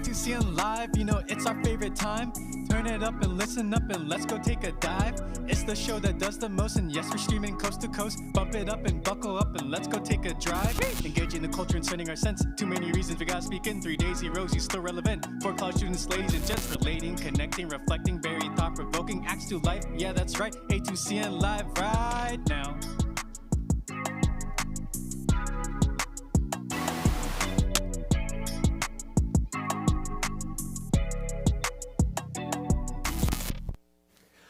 A2CN Live, you know it's our favorite time. Turn it up and listen up and let's go take a dive. It's the show that does the most, and yes, we're streaming coast to coast. Bump it up and buckle up and let's go take a drive. Engaging the culture and sending our sense. Too many reasons we gotta speak in 3 days. Rosie's still relevant for college students, ladies and gents. Relating, connecting, reflecting, very thought-provoking. Acts to life, yeah that's right. A2CN Live right now.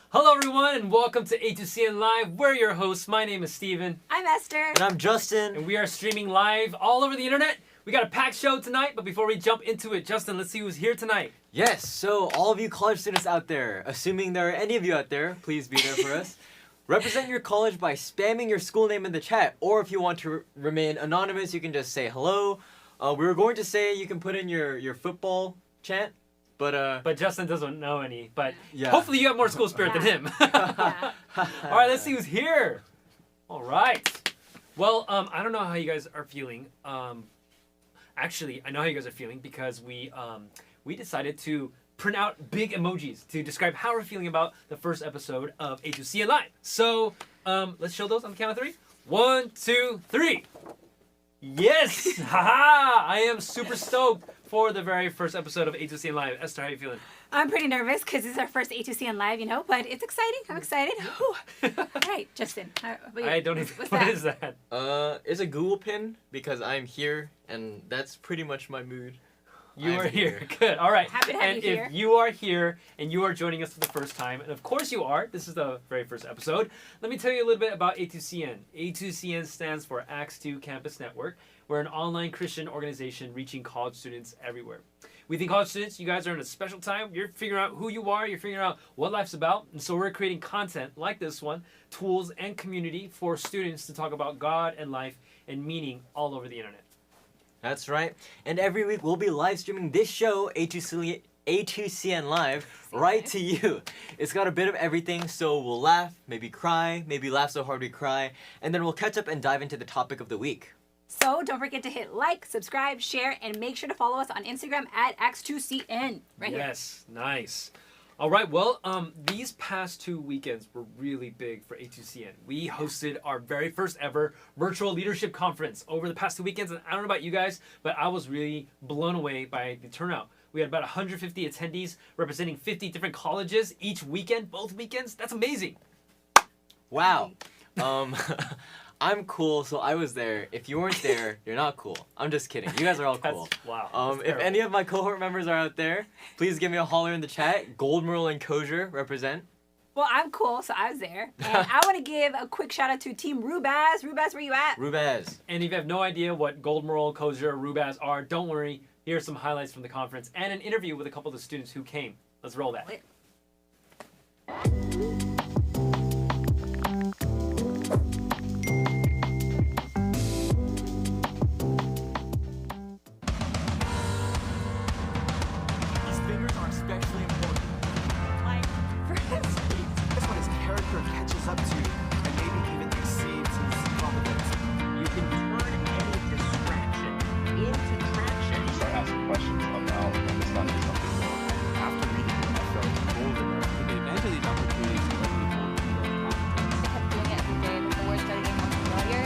Hello everyone and welcome to A2CN Live. We're your hosts. My name is Steven. I'm Esther. And I'm Justin. And we are streaming live all over the internet. We got a packed show tonight, but before we jump into it, Justin, let's see who's here tonight. Yes, so all of you college students out there, assuming there are any of you out there, please be there for us. Represent your college by spamming your school name in the chat, or if you want to remain anonymous, you can just say hello. We were going to say you can put in your football chant. But Justin doesn't know any. But yeah. Hopefully you have more school spirit than him. Yeah. All right, let's see who's here. All right. Well, I don't know how you guys are feeling. Actually, I know how you guys are feeling because we decided to print out big emojis to describe how we're feeling about the first episode of A2CN Live. So let's show those on the count of 3. 1, 2, 3. Yes! Haha! I am super stoked for the very first episode of A2CN Live. Esther, how are you feeling? I'm pretty nervous because this is our first A2CN Live, you know, but it's exciting. I'm excited. All right, Justin. I don't even. What's What that? is that? It's a Google pin because I'm here, and that's pretty much my mood. You I'm are here. Good. All right. Happy to have and you if here. you are here and you are joining us for the first time, and of course you are, this is the very first episode, let me tell you a little bit about A2CN. A2CN stands for Acts 2 Campus Network. We're an online Christian organization reaching college students everywhere. We think college students, you guys are in a special time. You're figuring out who you are. You're figuring out what life's about. And so we're creating content like this one, tools and community for students to talk about God and life and meaning all over the internet. That's right. And every week we'll be live streaming this show, A2CN Live, right to you. It's got a bit of everything, so we'll laugh, maybe cry, maybe laugh so hard we cry, and then we'll catch up and dive into the topic of the week. So don't forget to hit like, subscribe, share, and make sure to follow us on Instagram at A2CN. Right here. Yes, nice. All right, well, these past 2 weekends were really big for A2CN. We hosted our very first ever virtual leadership conference over the past 2 weekends, and I don't know about you guys, but I was really blown away by the turnout. We had about 150 attendees representing 50 different colleges each weekend, both weekends. That's amazing. Wow. I'm cool, so I was there. If you weren't there, you're not cool. I'm just kidding. You guys are all cool. Wow. That's If terrible. any of my cohort members are out there, please give me a holler in the chat. Gold, Merle, and Kosher represent. Well, I'm cool, so I was there. And I want to give a quick shout out to Team Rubaz. Rubaz, where you at? Rubaz. And if you have no idea what Gold Moral, Kosher, or Rubaz are, don't worry. Here are some highlights from the conference and an interview with a couple of the students who came. Let's roll that. These fingers are especially important. Like, for That's what his character catches up to, and maybe even exceeds his relevance. You can turn any distraction into traction. Start asking questions about understanding something more. After reading it, I felt golden. They eventually these opportunities to let people I kept doing it every day, but the words started getting more familiar.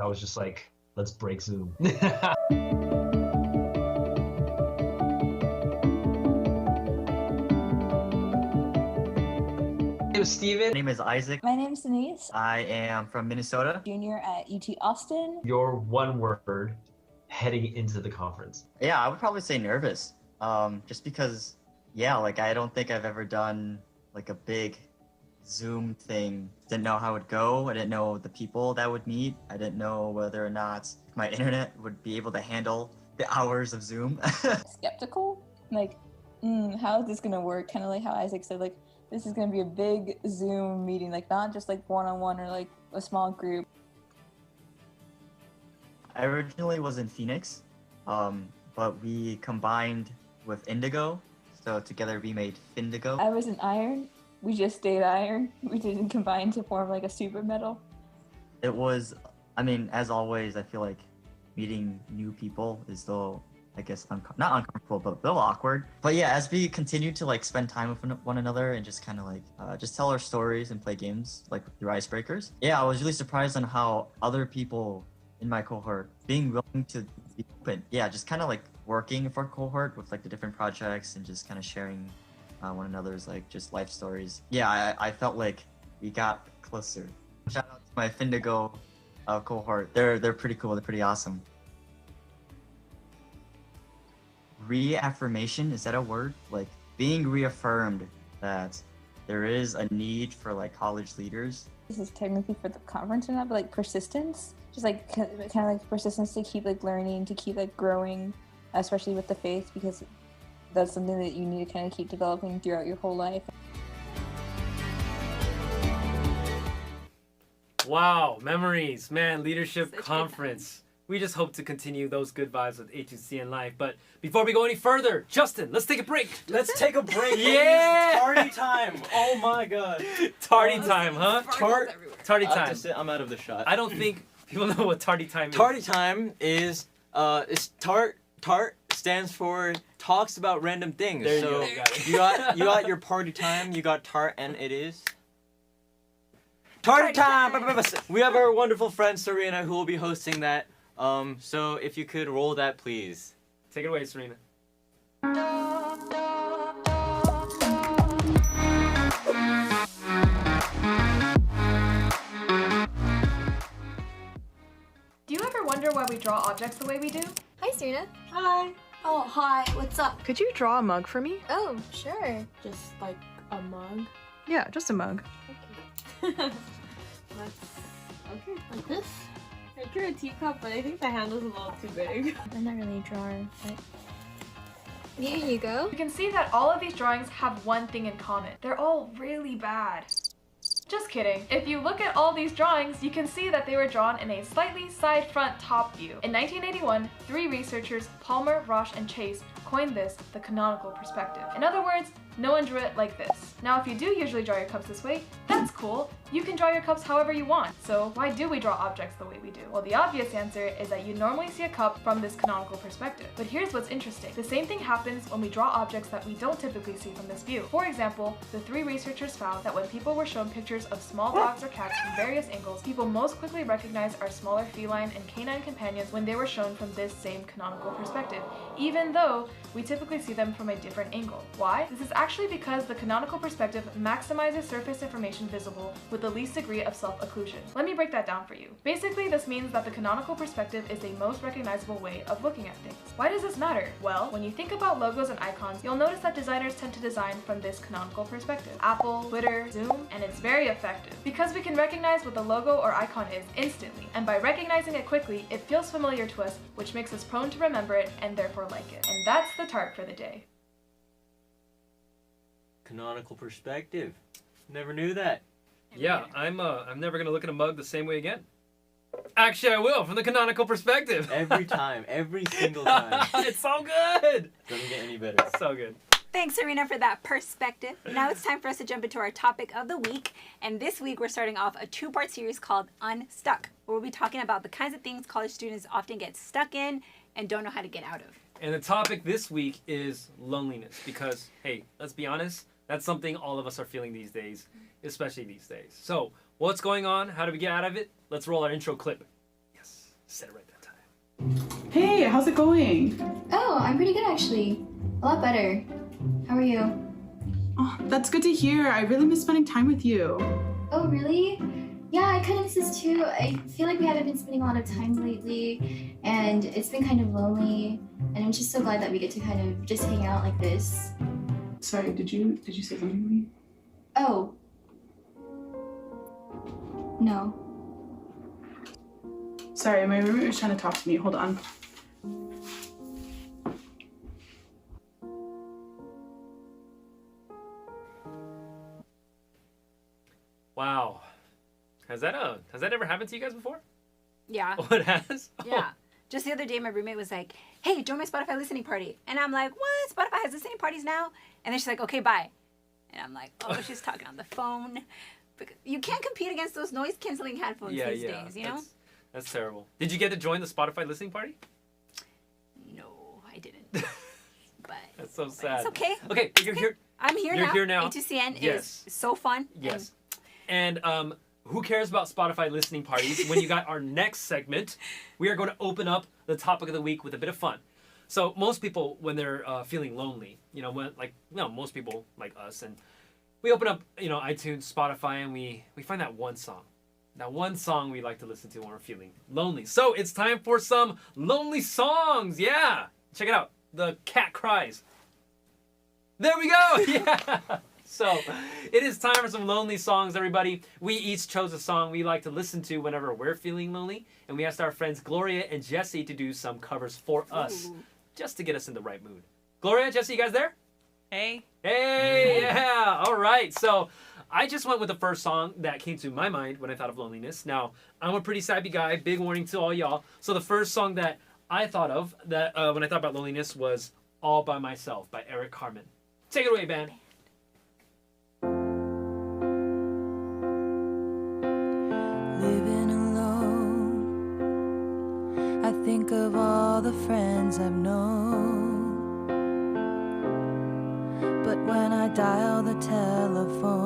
I was just like, let's break Zoom. My name is Steven. My name is Isaac. My name's Denise, I am from Minnesota. junior at UT Austin. Your one word heading into the conference. Yeah, I would probably say nervous. Just because, yeah, like I don't think I've ever done like a big Zoom thing. Didn't know how it would go. I didn't know the people that would meet. I didn't know whether or not my internet would be able to handle the hours of Zoom. Skeptical, like, how is this gonna work? Kind of like how Isaac said, like, this is gonna be a big Zoom meeting, like not just like one-on-one or like a small group. I originally was in Phoenix, but we combined with Indigo, So together we made Findigo. I was an iron. We just stayed iron. We didn't combine to form like a super metal. It was, I mean, as always, I feel like meeting new people is still, I guess, not uncomfortable, but a little awkward. But yeah, as we continue to like spend time with one another and just kind of like just tell our stories and play games like through icebreakers. Yeah, I was really surprised on how other people in my cohort being willing to be open. Yeah, just kind of like working for cohort with like the different projects and just kind of sharing one another's like just life stories. Yeah, I felt like we got closer. Shout out to my Findigo cohort. They're pretty cool. They're pretty awesome. Reaffirmation, is that a word? Like being reaffirmed that there is a need for like college leaders. This is technically for the conference or not, but like persistence, just like kind of like persistence to keep like learning, to keep like growing, especially with the faith, because that's something that you need to kind of keep developing throughout your whole life. Wow, memories, man, leadership Such good conference. We just hope to continue those good vibes with A2CN Live. But before we go any further, Justin, let's take a break. Let's take a break. Yeah! Party time. Oh my god. Tardy time, huh? Tardy I have time. to say, I'm out of the shot. I don't think people know what tardy time is. Tardy time is tart stands for talks about random things. There you so go, got it. you got your party time, you got tart, and it is Tardy time! We have our wonderful friend Serena who will be hosting that. So if you could roll that, please. Take it away, Serena. Do you ever wonder why we draw objects the way we do? Hi, Serena. Hi. Oh, hi. What's up? Could you draw a mug for me? Oh, sure. Just like a mug. Yeah, just a mug. Okay. Okay, like this. I drew a teacup, but I think the handle's a little too big. I'm not really a drawer, but here you go. You can see that all of these drawings have one thing in common. They're all really bad. Just kidding. If you look at all these drawings, you can see that they were drawn in a slightly side front top view. In 1981, 3 researchers, Palmer, Roche, and Chase, coined this the canonical perspective. In other words, no one drew it like this. Now, if you do usually draw your cups this way, that's cool. You can draw your cups however you want. So why do we draw objects the way we do? Well, the obvious answer is that you normally see a cup from this canonical perspective. But here's what's interesting. The same thing happens when we draw objects that we don't typically see from this view. For example, the 3 researchers found that when people were shown pictures of small dogs or cats from various angles, people most quickly recognize our smaller feline and canine companions when they were shown from this same canonical perspective, even though we typically see them from a different angle. Why? This is actually because the canonical perspective maximizes surface information visible with the least degree of self-occlusion. Let me break that down for you. Basically, this means that the canonical perspective is the most recognizable way of looking at things. Why does this matter? Well, when you think about logos and icons, you'll notice that designers tend to design from this canonical perspective. Apple, Twitter, Zoom, and it's very effective because we can recognize what the logo or icon is instantly, and by recognizing it quickly, it feels familiar to us, which makes us prone to remember it and therefore like it. And that's the tart for the day. Canonical perspective. Never knew that. Yeah, I'm never gonna look at a mug the same way again. Actually, I will, from the canonical perspective. Every time, every single time. It's so good. Doesn't get any better. So good. Thanks, Serena, for that perspective. Now it's time for us to jump into our topic of the week. And this week, we're starting off a 2-part series called Unstuck, where we'll be talking about the kinds of things college students often get stuck in and don't know how to get out of. And the topic this week is loneliness, because, hey, let's be honest, that's something all of us are feeling these days, especially these days. So, what's going on? How do we get out of it? Let's roll our intro clip. Yes, said it right that time. Hey, how's it going? Oh, I'm pretty good actually. A lot better. How are you? Oh, that's good to hear. I really miss spending time with you. Oh, really? Yeah, I kind of miss this too. I feel like we haven't been spending a lot of time lately, and it's been kind of lonely, and I'm just so glad that we get to kind of just hang out like this. Sorry, did you say something to me? Oh. No. Sorry, my roommate was trying to talk to me. Hold on. Wow. Has that ever happened to you guys before? Yeah. Oh, it has? Yeah. Just the other day, my roommate was like, hey, join my Spotify listening party. And I'm like, what? Spotify has listening parties now? And then she's like, okay, bye. And I'm like, oh, she's talking on the phone. You can't compete against those noise canceling headphones these days, you know? That's terrible. Did you get to join the Spotify listening party? No, I didn't. But that's so sad. it's okay. Okay, you're here. I'm here You're now. here now. A2CN Yes. is so fun. Yes. And who cares about Spotify listening parties when you got our next segment? We are going to open up the topic of the week with a bit of fun. So most people, when they're feeling lonely, most people like us, and we open up, iTunes, Spotify, and we find that one song. That one song we like to listen to when we're feeling lonely. So it's time for some lonely songs. Yeah. Check it out. The cat cries. There we go. Yeah. So it is time for some lonely songs, everybody. We each chose a song we like to listen to whenever we're feeling lonely. And we asked our friends Gloria and Jesse to do some covers for us, just to get us in the right mood. Gloria, Jesse, you guys there? Hey. Hey, yeah. All right. So I just went with the first song that came to my mind when I thought of loneliness. Now, I'm a pretty sappy guy. Big warning to all y'all. So the first song that I thought of that when I thought about loneliness was All By Myself by Eric Carmen. Take it away, band. Living alone, I think of all the friends I've known. But when I dial the telephone,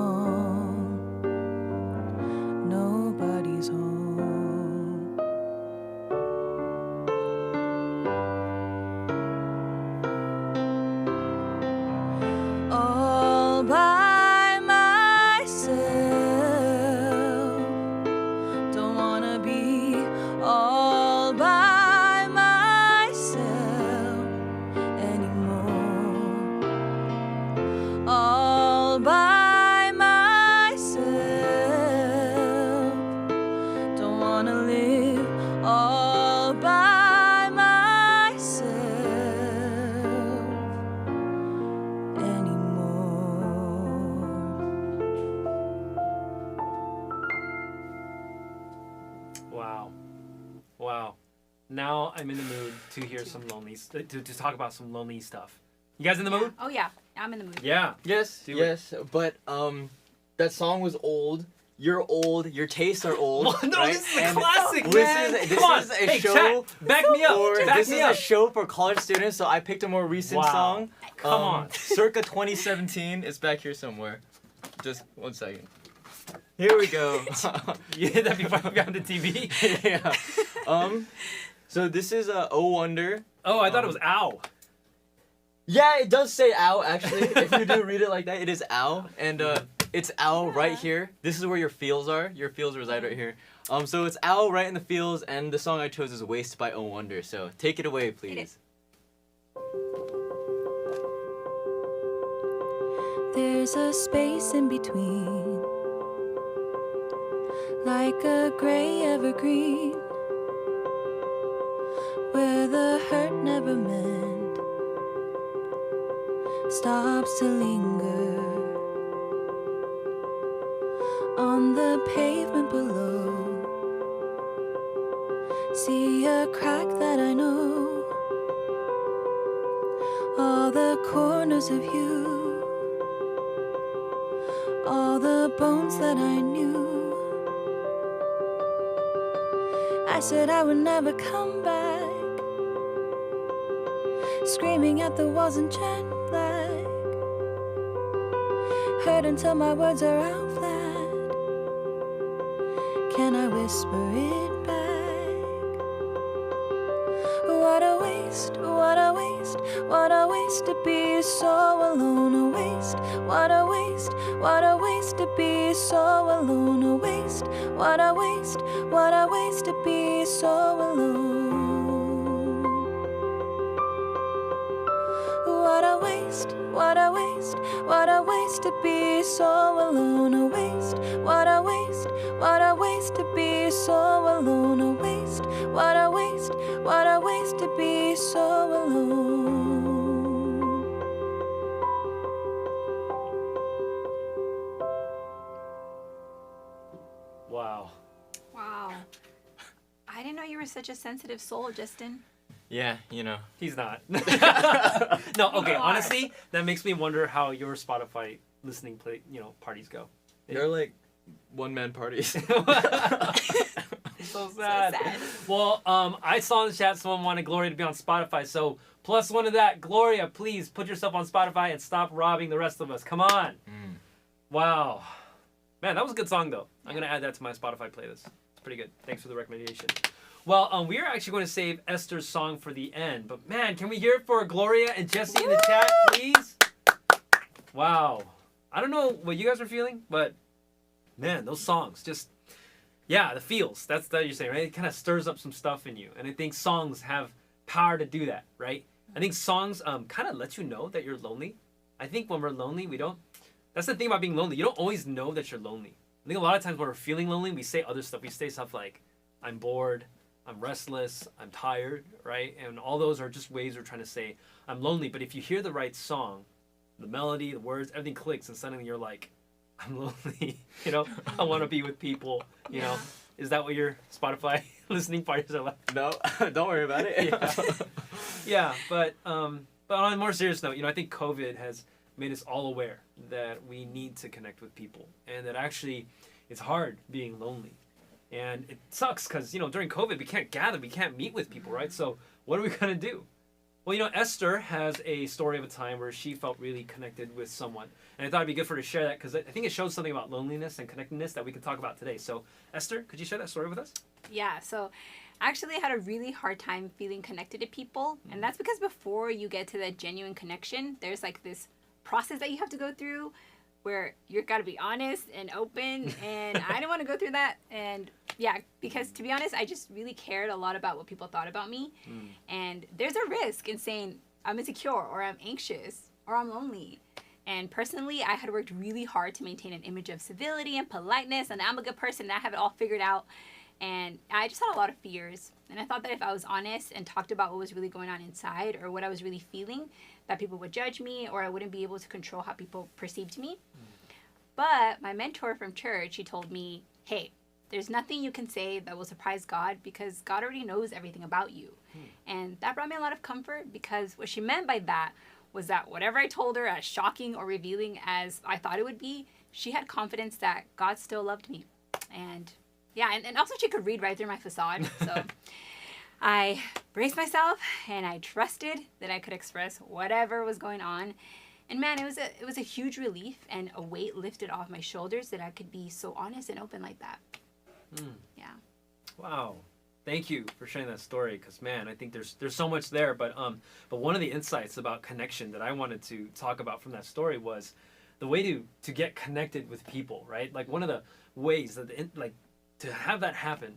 nobody's home. All by myself, don't wanna be all by myself anymore. All by myself, don't wanna live all by myself Wow. Wow. Now I'm in the mood to hear some lonely, to talk about some lonely stuff. You guys in the mood? Oh, yeah. I'm in the mood. Yeah. Yes, Do it. yes, but that song was old. You're old. Your tastes are old. No, right? this is a And classic, This man. is Come on. a Hey, show. chat, back me up. Back This me is up. a show for college students, so I picked a more recent Wow. song. Come on. Circa 2017. It's back here somewhere. Just 1 second. Here we go. You hit that before you got on the TV? Yeah. So this is Oh Wonder. Oh, I thought it was Ow. Yeah, it does say ow, actually. If you do read it like that, it is ow. And it's ow right here. This is where your feels are. Your feels reside right here. So it's ow right in the feels, and the song I chose is Waste by Oh Wonder. So take it away, please. There's a space in between, like a gray evergreen, where the hurt never mend stops to linger on the pavement below. See a crack that I know, all the corners of you, all the bones that I knew. I said I would never come back, screaming at the walls in jet black, hurt until my words are out flat. Can I whisper it back? What a waste, what a waste, what a waste to be so alone. A waste, what a waste, what a waste to be so alone. A waste, what a waste, what a waste to be so alone. What a waste, what a waste, what a waste to be so alone. A waste, what a waste, what a waste to be so alone. A waste, what a waste, what a waste to be so alone. Wow. Wow. I didn't know you were such a sensitive soul, Justin. Yeah, you know. He's not. No, okay. You are. Honestly, that makes me wonder how your Spotify listening parties go. They're like one-man parties. So sad. Well, I saw in the chat someone wanted Gloria to be on Spotify, so +1 of that. Gloria, please put yourself on Spotify and stop robbing the rest of us. Come on. Wow. Man, that was a good song, though. I'm going to add that to my Spotify playlist. It's pretty good. Thanks for the recommendation. Well, we are actually going to save Esther's song for the end. But, man, can we hear it for Gloria and Jesse in the chat, please? Wow. I don't know what you guys are feeling, but, man, those songs just... Yeah, the feels. That's what you're saying, right? It kind of stirs up some stuff in you. And I think songs have power to do that, right? I think songs kind of let you know that you're lonely. I think when we're lonely, we don't... That's the thing about being lonely. You don't always know that you're lonely. I think a lot of times when we're feeling lonely, we say other stuff. We say stuff like, I'm bored, I'm restless, I'm tired, right? And all those are just ways we're trying to say, I'm lonely. But if you hear the right song, the melody, the words, everything clicks, and suddenly you're like, I'm lonely, you know? I want to be with people, you know? Is that what your Spotify listening parties are like? No, don't worry about it. Yeah, but on a more serious note, I think COVID has made us all aware that we need to connect with people, and that actually it's hard being lonely. And it sucks because, during COVID, we can't gather, we can't meet with people, right? So what are we going to do? Well, Esther has a story of a time where she felt really connected with someone. And I thought it'd be good for her to share that because I think it shows something about loneliness and connectedness that we can talk about today. So, Esther, could you share that story with us? Yeah, so actually I had a really hard time feeling connected to people. And that's because before you get to that genuine connection, there's like this process that you have to go through where you've got to be honest and open. And I didn't want to go through that. And yeah, because to be honest, I just really cared a lot about what people thought about me. And there's a risk in saying I'm insecure or I'm anxious or I'm lonely. And personally, I had worked really hard to maintain an image of civility and politeness, and I'm a good person and I have it all figured out. And I just had a lot of fears. And I thought that if I was honest and talked about what was really going on inside or what I was really feeling, that people would judge me or I wouldn't be able to control how people perceived me. But my mentor from church, he told me, hey, there's nothing you can say that will surprise God because God already knows everything about you. And that brought me a lot of comfort because what she meant by that was that whatever I told her, as shocking or revealing as I thought it would be, she had confidence that God still loved me. And yeah, and also she could read right through my facade. So I braced myself and I trusted that I could express whatever was going on. And man, it was a huge relief and a weight lifted off my shoulders that I could be so honest and open like that. Yeah. Wow. Thank you for sharing that story, because man, I think there's so much there. But one of the insights about connection that I wanted to talk about from that story was the way to get connected with people, right? Like one of the ways that to have that happen,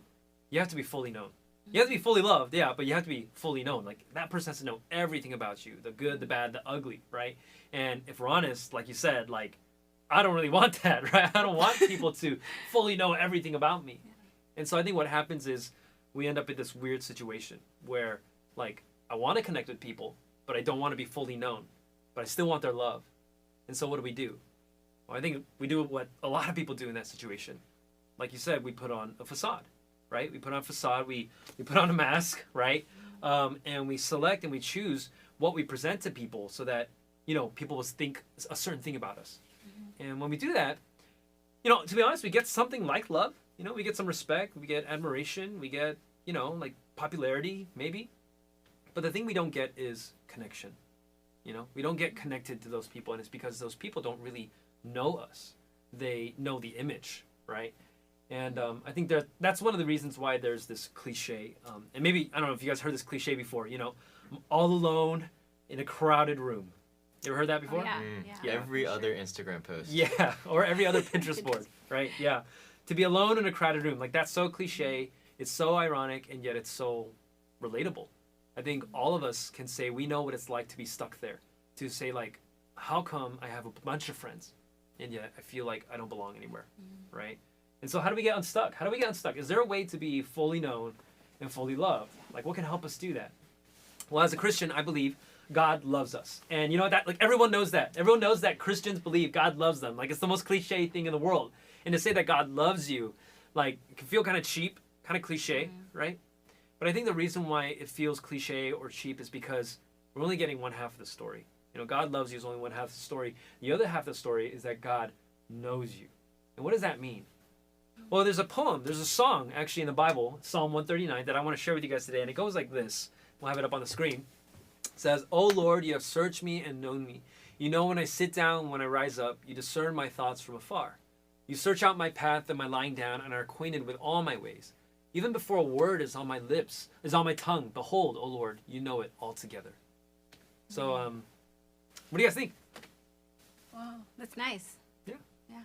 you have to be fully known. You have to be fully loved, yeah, but you have to be fully known. Like that person has to know everything about you, the good, the bad, the ugly, right? And if we're honest, like you said, like I don't really want that, right? I don't want people to fully know everything about me. And so I think what happens is we end up in this weird situation where like I want to connect with people, but I don't want to be fully known, but I still want their love. And so what do? Well, I think we do what a lot of people do in that situation. Like you said, we put on a facade, right? We put on a facade, we put on a mask, right? And we select and we choose what we present to people so that, people will think a certain thing about us. And when we do that, to be honest, we get something like love. We get some respect, we get admiration, we get, like popularity, maybe. But the thing we don't get is connection. We don't get connected to those people, and it's because those people don't really know us. They know the image, right? And I think that's one of the reasons why there's this cliche. And maybe, I don't know if you guys heard this cliche before, I'm all alone in a crowded room. You ever heard that before? Oh, yeah. Every other Instagram post. Yeah, or every other Pinterest board, right? Yeah. To be alone in a crowded room, like that's so cliche, it's so ironic, and yet it's so relatable. I think all of us can say we know what it's like to be stuck there. To say like, how come I have a bunch of friends, and yet I feel like I don't belong anywhere, right? And so how do we get unstuck? How do we get unstuck? Is there a way to be fully known and fully loved? Like what can help us do that? Well, as a Christian, I believe God loves us. And you know what, everyone knows that. Everyone knows that Christians believe God loves them. Like it's the most cliche thing in the world. And to say that God loves you, like it can feel kind of cheap, kind of cliche, right? But I think the reason why it feels cliche or cheap is because we're only getting one half of the story. You know, God loves you is only one half of the story. The other half of the story is that God knows you. And what does that mean? Well, there's a poem, there's a song actually in the Bible, Psalm 139, that I want to share with you guys today. And it goes like this. We'll have it up on the screen. It says, "O Lord, you have searched me and known me. You know when I sit down, when I rise up, you discern my thoughts from afar. You search out my path and my lying down and are acquainted with all my ways. Even before a word is on my lips, is on my tongue, behold, O Lord, you know it altogether." So, what do you guys think? Wow, that's nice. Yeah. Yeah.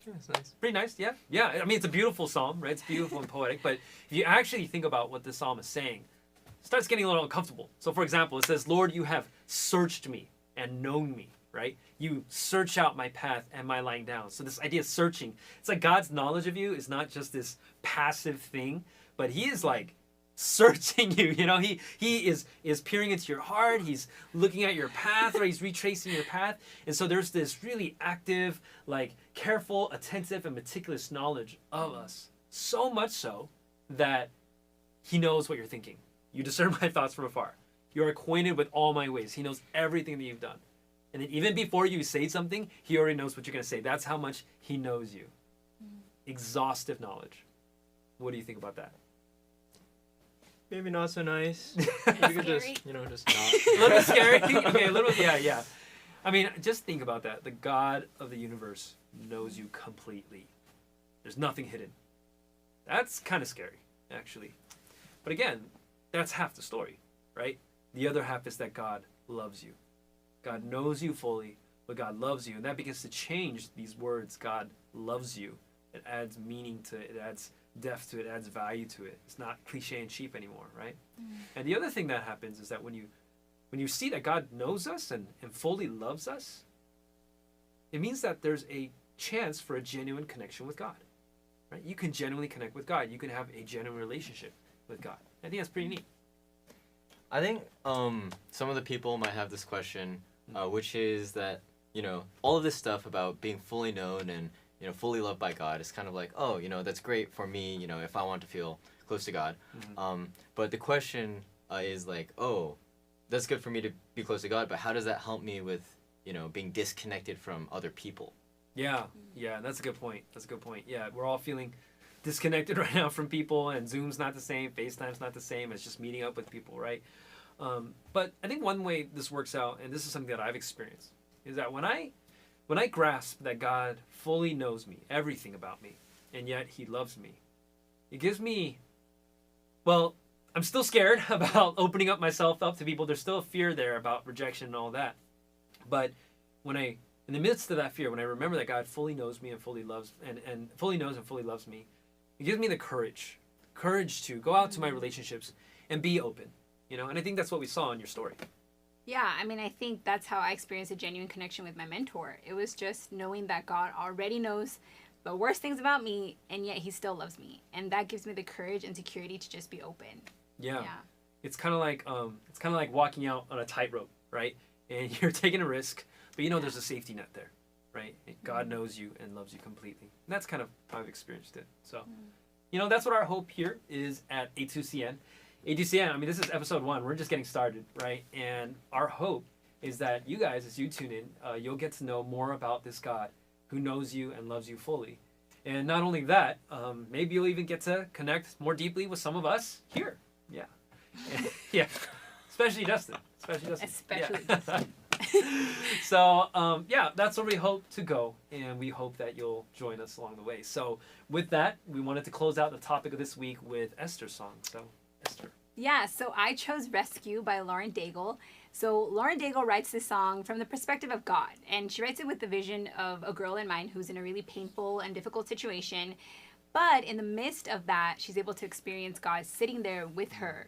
Sure, that's nice. Pretty nice, yeah. Yeah, I mean, it's a beautiful psalm, right? It's beautiful and poetic, but if you actually think about what this psalm is saying, it starts getting a little uncomfortable. So, for example, it says, "Lord, you have searched me and known me," right? You search out my path and my lying down. So this idea of searching, it's like God's knowledge of you is not just this passive thing, but he is like searching you, you know, he is peering into your heart, he's looking at your path, or he's retracing your path. And so there's this really active, like careful, attentive, and meticulous knowledge of us. So much so that he knows what you're thinking. You discern my thoughts from afar. You're acquainted with all my ways. He knows everything that you've done. And then even before you say something, he already knows what you're going to say. That's how much he knows you. Exhaustive knowledge. What do you think about that? Maybe not so nice. You could just, just not. A little bit scary? Okay, a little, yeah. I mean, just think about that. The God of the universe knows you completely. There's nothing hidden. That's kind of scary, actually. But again, that's half the story, right? The other half is that God loves you. God knows you fully, but God loves you. And that begins to change these words, God loves you. It adds meaning to it. It adds depth to it. It adds value to it. It's not cliche and cheap anymore, right? And the other thing that happens is that when you see that God knows us and fully loves us, it means that there's a chance for a genuine connection with God, right? You can genuinely connect with God. You can have a genuine relationship with God. I think that's pretty neat. I think some of the people might have this question, which is that, all of this stuff about being fully known and, fully loved by God is kind of like, oh, that's great for me, if I want to feel close to God. But the question is like, oh, that's good for me to be close to God, but how does that help me with, being disconnected from other people? Yeah, that's a good point. Yeah, we're all feeling disconnected right now from people, and Zoom's not the same, FaceTime's not the same as just meeting up with people, right? But I think one way this works out, and this is something that I've experienced, is that when I grasp that God fully knows me, everything about me, and yet he loves me, it gives me, well, I'm still scared about opening up myself up to people. There's still a fear there about rejection and all that. But in the midst of that fear, when I remember that God fully knows me and fully loves, and fully knows and fully loves me, it gives me the courage to go out to my relationships and be open, and I think that's what we saw in your story. Yeah, I mean, I think that's how I experienced a genuine connection with my mentor. It was just knowing that God already knows the worst things about me, and yet he still loves me. And that gives me the courage and security to just be open. Yeah. It's kind of like walking out on a tightrope, right? And you're taking a risk, but there's a safety net there, right? And God knows you and loves you completely. And that's kind of how I've experienced it. So, that's what our hope here is at A2CN. A2CN, I mean, this is episode 1. We're just getting started, right? And our hope is that you guys, as you tune in, you'll get to know more about this God who knows you and loves you fully. And not only that, maybe you'll even get to connect more deeply with some of us here. Yeah. Yeah. Especially Justin. Justin. So, that's where we hope to go. And we hope that you'll join us along the way. So, with that, we wanted to close out the topic of this week with Esther's song. So, Esther. Yeah, so I chose Rescue by Lauren Daigle. So Lauren Daigle writes this song from the perspective of God, and she writes it with the vision of a girl in mind who's in a really painful and difficult situation. But in the midst of that, she's able to experience God sitting there with her.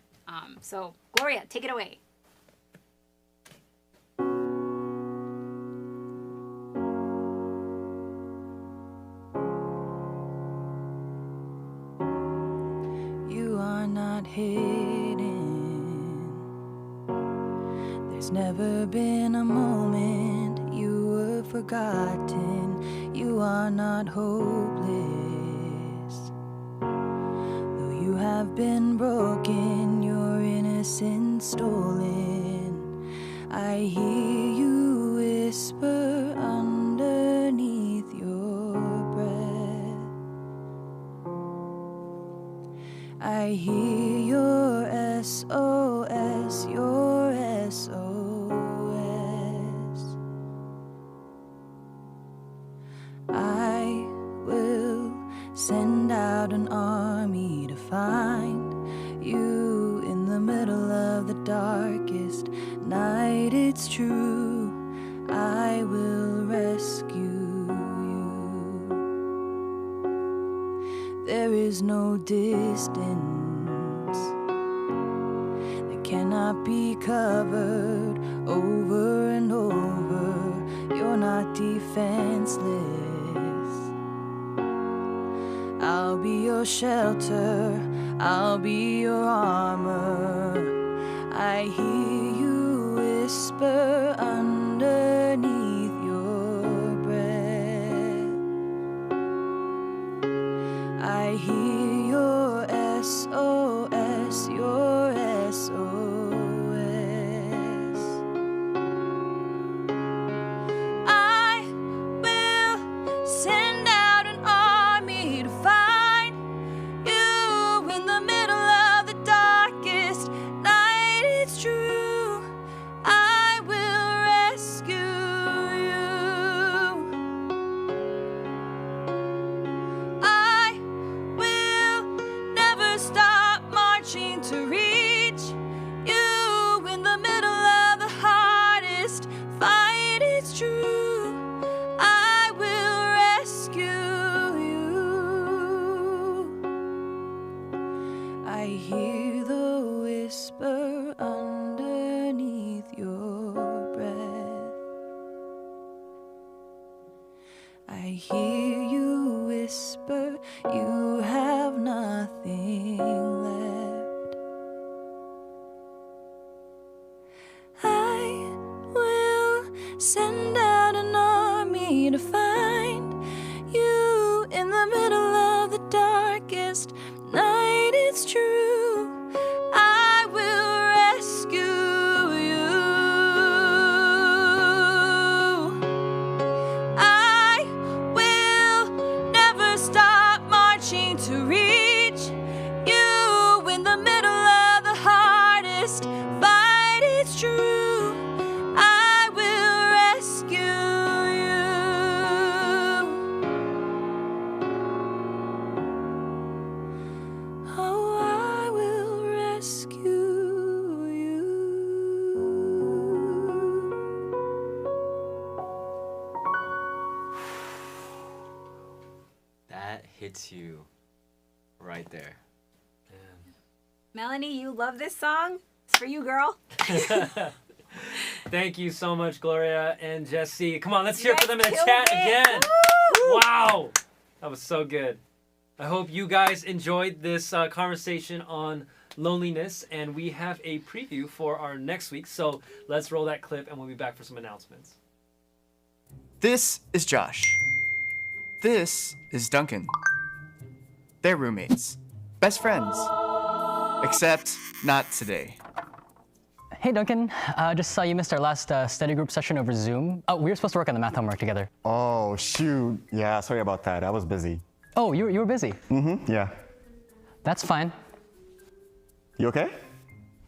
So Gloria, take it away. You are not hidden. There's never been a moment you were forgotten. You are not hopeless. Though you have been broken, innocence stolen. I hear you whisper underneath your breath. I hear your SOS, your SOS. I will send out an army to find you in the middle of the darkest night. It's true, I will rescue you. There is no distance that cannot be covered over and over. You're not defenseless. I'll be your shelter, I'll be your armor. I hear you whisper underneath your breath. I hear your SOS, your SOS. I will send out an army to find you in the middle of the darkest night. It's true, I will rescue you. I will never stop marching to reach you in the middle of the hardest fight. It's true, I will rescue you. I hear the whisper underneath your breath. I hear you whisper, you have nothing left. I will send out an army to find you in the middle of the darkest night. It's true, I will rescue you. I will never stop marching to reach you in the middle of the hardest fight. It's true, I will rescue you. Oh, I will rescue you. That hits you right there. Melanie, you love this song? It's for you, girl. Thank you so much, Gloria and Jesse. Come on, let's hear for them in the killed chat it. again. Woo! Wow, that was so good. I hope you guys enjoyed this conversation on loneliness, and we have a preview for our next week. So let's roll that clip, and we'll be back for some announcements. This is Josh. This is Duncan. They're roommates. Best friends. Except not today. Hey Duncan, just saw you missed our last study group session over Zoom. Oh, we were supposed to work on the math homework together. Oh, shoot. Yeah, sorry about that. I was busy. Oh, you were busy? Mm-hmm, yeah. That's fine. You okay?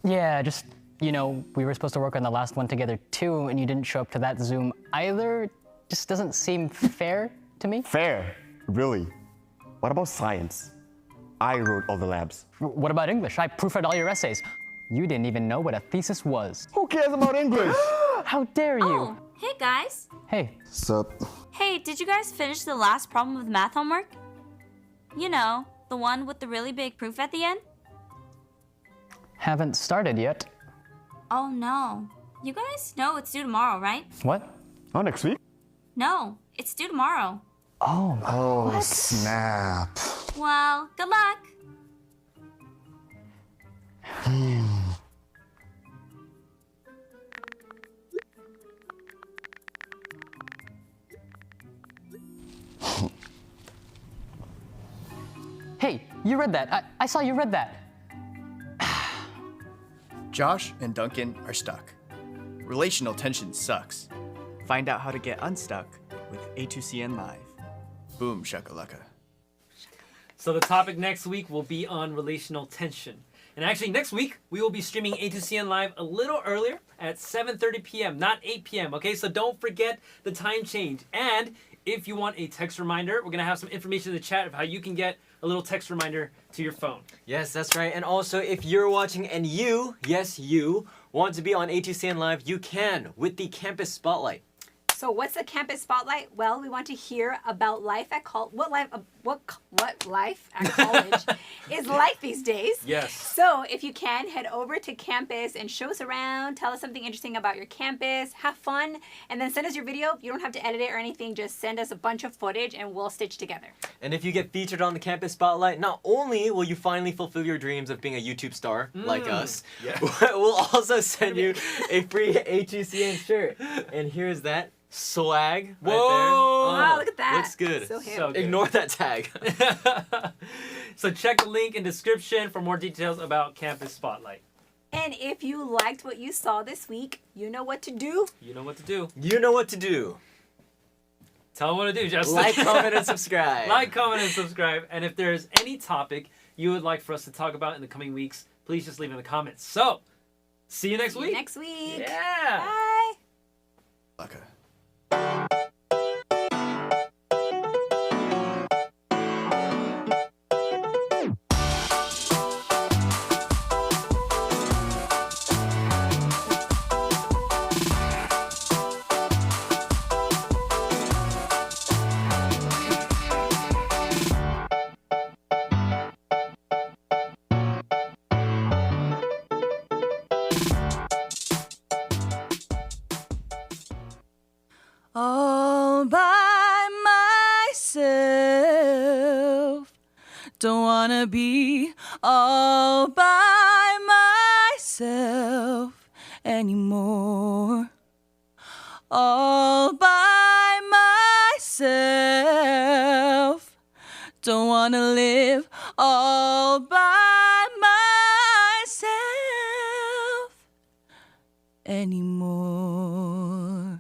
Yeah, just, you know, we were supposed to work on the last one together too, and you didn't show up to that Zoom either. Just doesn't seem fair to me. Fair? Really? What about science? I wrote all the labs. What about English? I proofread all your essays. You didn't even know what a thesis was. Who cares about English? How dare you? Oh, hey guys. Hey. Sup? Hey, did you guys finish the last problem with math homework? You know, the one with the really big proof at the end? Haven't started yet. Oh no. You guys know it's due tomorrow, right? What? Oh, next week? No, it's due tomorrow. Oh. Oh, what? snap. Well, good luck. Hey, you read that. I saw you read that. Josh and Duncan are stuck. Relational tension sucks. Find out how to get unstuck with A2CN Live. Boom shakalaka. So the topic next week will be on relational tension. And actually next week, we will be streaming A2CN Live a little earlier at 7:30 p.m., not 8 p.m., okay? So don't forget the time change. And if you want a text reminder, we're going to have some information in the chat of how you can get a little text reminder to your phone. Yes, that's right. And also, if you're watching and you, yes, you, want to be on A2CN Live, you can with the Campus Spotlight. So what's the Campus Spotlight? Well, we want to hear about life at what life at college is like these days. Yes. So if you can, head over to campus and show us around. Tell us something interesting about your campus. Have fun. And then send us your video. You don't have to edit it or anything. Just send us a bunch of footage and we'll stitch together. And if you get featured on the Campus Spotlight, not only will you finally fulfill your dreams of being a YouTube star like us, we'll also send you a free A2CN shirt. And here's that. Swag right there. Whoa! Wow, look at that. Looks good. So hip. So good. Ignore that tag. So check the link in description for more details about Campus Spotlight. And if you liked what you saw this week, you know what to do. You know what to do. You know what to do. Tell them what to do, Justin. Like, comment, and subscribe. Like, comment, and subscribe. And if there's any topic you would like for us to talk about in the coming weeks, please just leave in the comments. So, see you next week. Next week. Yeah. Bye. Laka. All by myself. Don't wanna be all by myself anymore. All by myself. Don't wanna live all by myself anymore.